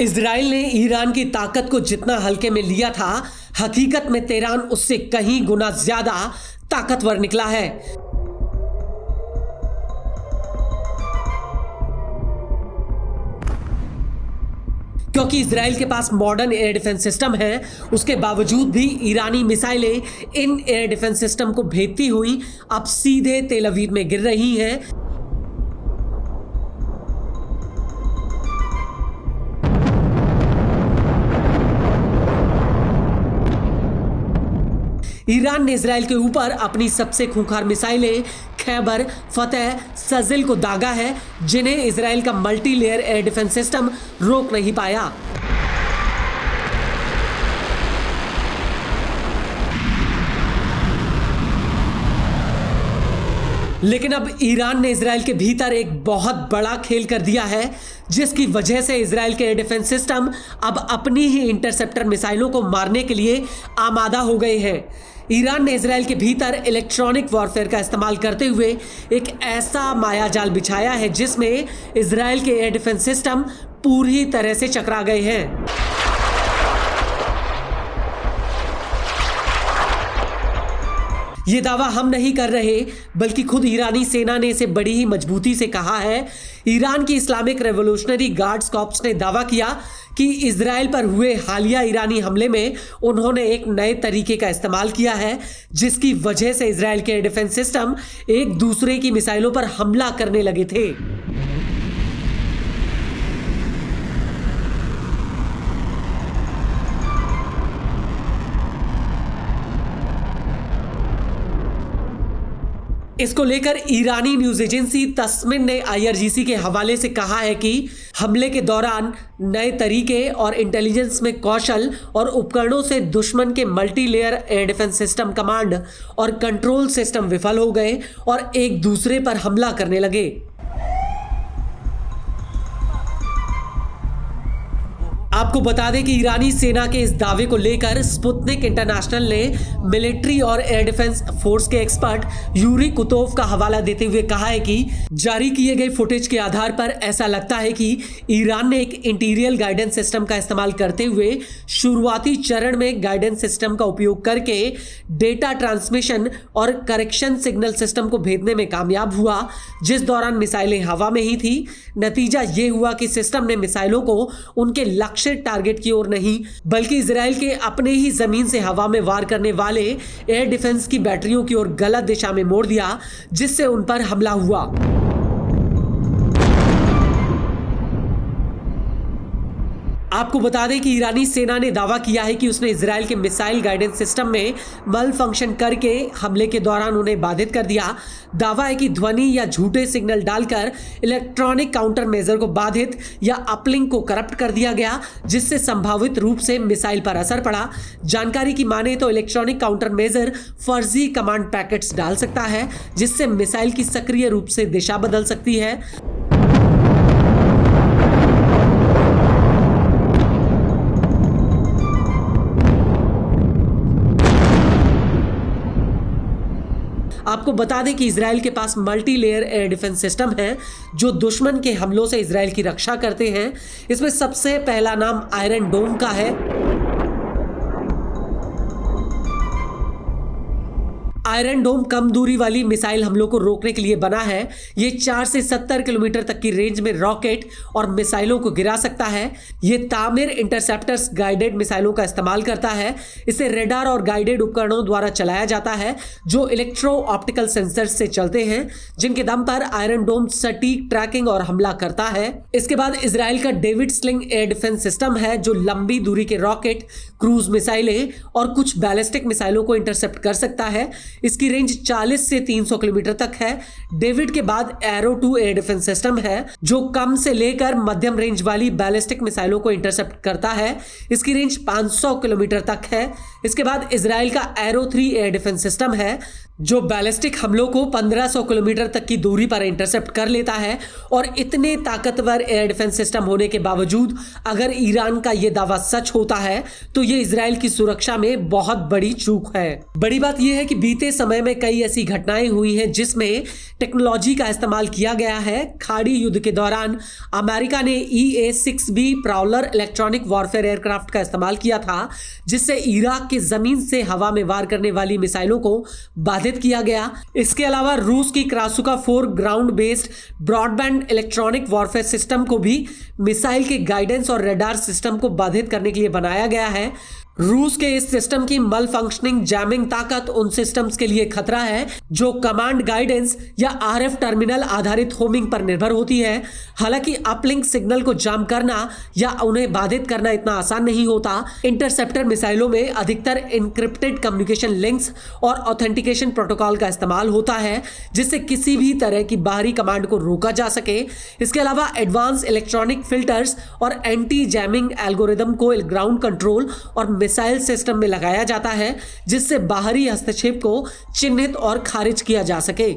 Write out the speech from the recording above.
Israel ने Iran की ताकत को जितना हल्के में लिया था, हकीकत में तेहरान उससे कहीं गुना ज्यादा ताकतवर निकला है। क्योंकि इजराइल के पास मॉडर्न एयर डिफेंस सिस्टम है, उसके बावजूद भी ईरानी मिसाइलें इन एयर डिफेंस सिस्टम को भेदती हुई अब सीधे तेल अवीव में गिर रही हैं। ईरान ने इजराइल के ऊपर अपनी सबसे खूंखार मिसाइलें खैबर, फतेह, सजिल को दागा है, जिन्हें इजराइल का multi layer air defence system रोक नहीं पाया। लेकिन अब ईरान ने इजराइल के भीतर एक बहुत बड़ा खेल कर दिया है, जिसकी वजह से इजराइल के एयर डिफेंस सिस्टम अब अपनी ही इंटरसेप्टर मिसाइलों को मारने के लिए आमादा हो गए हैं। ईरान ने इजराइल के भीतर इलेक्ट्रॉनिक वॉरफेयर का इस्तेमाल करते हुए एक ऐसा मायाजाल बिछाया है जिसमें इजराइल के एयर डिफेंस सिस्टम पूरी तरह से चकरा गए हैं। ये दावा हम नहीं कर रहे, बल्कि खुद ईरानी सेना ने इसे बड़ी ही मजबूती से कहा है। ईरान की इस्लामिक रेवोल्यूशनरी गार्ड्स कॉर्प्स ने दावा किया कि इजराइल पर हुए हालिया ईरानी हमले में उन्होंने एक नए तरीके का इस्तेमाल किया है, जिसकी वजह से इजराइल के एयर डिफेंस सिस्टम एक दूसरे की मिसाइलों पर हमला करने लगे थे। इसको लेकर ईरानी न्यूज एजेंसी तस्निम ने IRGC के हवाले से कहा है कि हमले के दौरान नए तरीके और इंटेलिजेंस में कौशल और उपकरणों से दुश्मन के multi layer air defence system command और कंट्रोल सिस्टम विफल हो गए और एक दूसरे पर हमला करने लगे। आपको बता दें कि ईरानी सेना के इस दावे को लेकर स्पुतनिक इंटरनेशनल ने मिलिट्री और एयर डिफेंस फोर्स के एक्सपर्ट यूरी कुतोव का हवाला देते हुए कहा है कि जारी किए गए फुटेज के आधार पर ऐसा लगता है कि ईरान ने एक इंटीरियर गाइडेंस सिस्टम का इस्तेमाल करते हुए शुरुआती चरण में गाइडेंस सिस्टम का उपयोग करके डेटा ट्रांसमिशन और करेक्शन सिग्नल सिस्टम को भेजने में कामयाब हुआ, जिस दौरान मिसाइलें हवा में ही थी। नतीजा ये हुआ कि सिस्टम ने मिसाइलों को उनके लक्ष्य टारगेट की ओर नहीं, बल्कि इजराइल के अपने ही जमीन से हवा में वार करने वाले एयर डिफेंस की बैटरियों की ओर गलत दिशा में मोड़ दिया, जिससे उन पर हमला हुआ। आपको बता दें कि ईरानी सेना ने दावा किया है कि उसने इजराइल के मिसाइल गाइडेंस सिस्टम में मल फंक्शन करके हमले के दौरान उन्हें बाधित कर दिया। दावा है कि ध्वनि या झूठे सिग्नल डालकर इलेक्ट्रॉनिक काउंटर मेजर को बाधित या अपलिंक को करप्ट कर दिया गया, जिससे संभावित रूप से मिसाइल पर असर पड़ा। जानकारी की माने तो इलेक्ट्रॉनिक काउंटर मेजर फर्जी कमांड पैकेट्स डाल सकता है, जिससे मिसाइल की सक्रिय रूप से दिशा बदल सकती है। आपको बता दें कि इजराइल के पास multi layer air defence system है जो दुश्मन के हमलों से इजराइल की रक्षा करते हैं। इसमें सबसे पहला नाम आयरन डोम का है। आयरन डोम कम दूरी वाली मिसाइल हमलों को रोकने के लिए बना है। ये 4 से 70 किलोमीटर तक की रेंज में रॉकेट और मिसाइलों को गिरा सकता है। ये तामीर इंटरसेप्टर्स गाइडेड मिसाइलों का इस्तेमाल करता है। इसे रेडार और गाइडेड उपकरणों द्वारा चलाया जाता है जो इलेक्ट्रो ऑप्टिकल सेंसर्स से चलते हैं, जिनके दम पर आयरन डोम सटीक ट्रैकिंग और हमला करता है। इसके बाद इजराइल का David sling air defence system है जो लंबी दूरी के रॉकेट, क्रूज मिसाइलें और कुछ बैलिस्टिक मिसाइलों को इंटरसेप्ट कर सकता है। इसकी रेंज 40 से 300 किलोमीटर तक है। डेविड के बाद एरो 2 एयर डिफेंस सिस्टम है जो कम से लेकर मध्यम रेंज वाली बैलिस्टिक मिसाइलों को इंटरसेप्ट करता है। इसकी रेंज 500 किलोमीटर तक है। इसके बाद इजराइल का एरो 3 एयर डिफेंस सिस्टम है जो बैलिस्टिक हमलों को 1500 किलोमीटर तक की दूरी पर इंटरसेप्ट कर लेता है। और इतने ताकतवर एयर डिफेंस सिस्टम होने के बावजूद अगर ईरान का यह दावा सच होता है तो यह इजराइल की सुरक्षा में बहुत बड़ी चूक है। बड़ी बात यह है कि बीते समय में कई ऐसी घटनाएं हुई हैं जिसमें टेक्नोलॉजी का इस्तेमाल किया गया है। खाड़ी युद्ध के दौरान अमेरिका ने EA-6B Prowler electronic warfare aircraft का इस्तेमाल किया था, जिससे इराक के जमीन से हवा में वार करने वाली मिसाइलों को बाधित किया गया। इसके अलावा रूस की क्रासुका 4 ground based broadband electronic warfare system को भी मिसाइल के गाइडेंस और रडार सिस्टम को बाधित करने के लिए बनाया गया है। रूस के इस सिस्टम की मल फंक्शनिंग जैमिंग ताकत उन सिस्टम्स के लिए खतरा है जो कमांड गाइडेंस या RF टर्मिनल आधारित होमिंग पर निर्भर होती है। हालांकि अपलिंक सिग्नल को जाम करना या उन्हें बाधित करना इतना आसान नहीं होता। इंटरसेप्टर मिसाइलों में अधिकतर इंक्रिप्टेड कम्युनिकेशन लिंक्स और ऑथेंटिकेशन प्रोटोकॉल का इस्तेमाल होता है, जिससे किसी भी तरह की बाहरी कमांड को रोका जा सके। इसके अलावा एडवांस इलेक्ट्रॉनिक फिल्टर्स और एंटी जैमिंग एल्गोरिदम को ग्राउंड कंट्रोल और मिसाइल सिस्टम में लगाया जाता है, जिससे बाहरी हस्तक्षेप को चिन्हित और खारिज किया जा सके।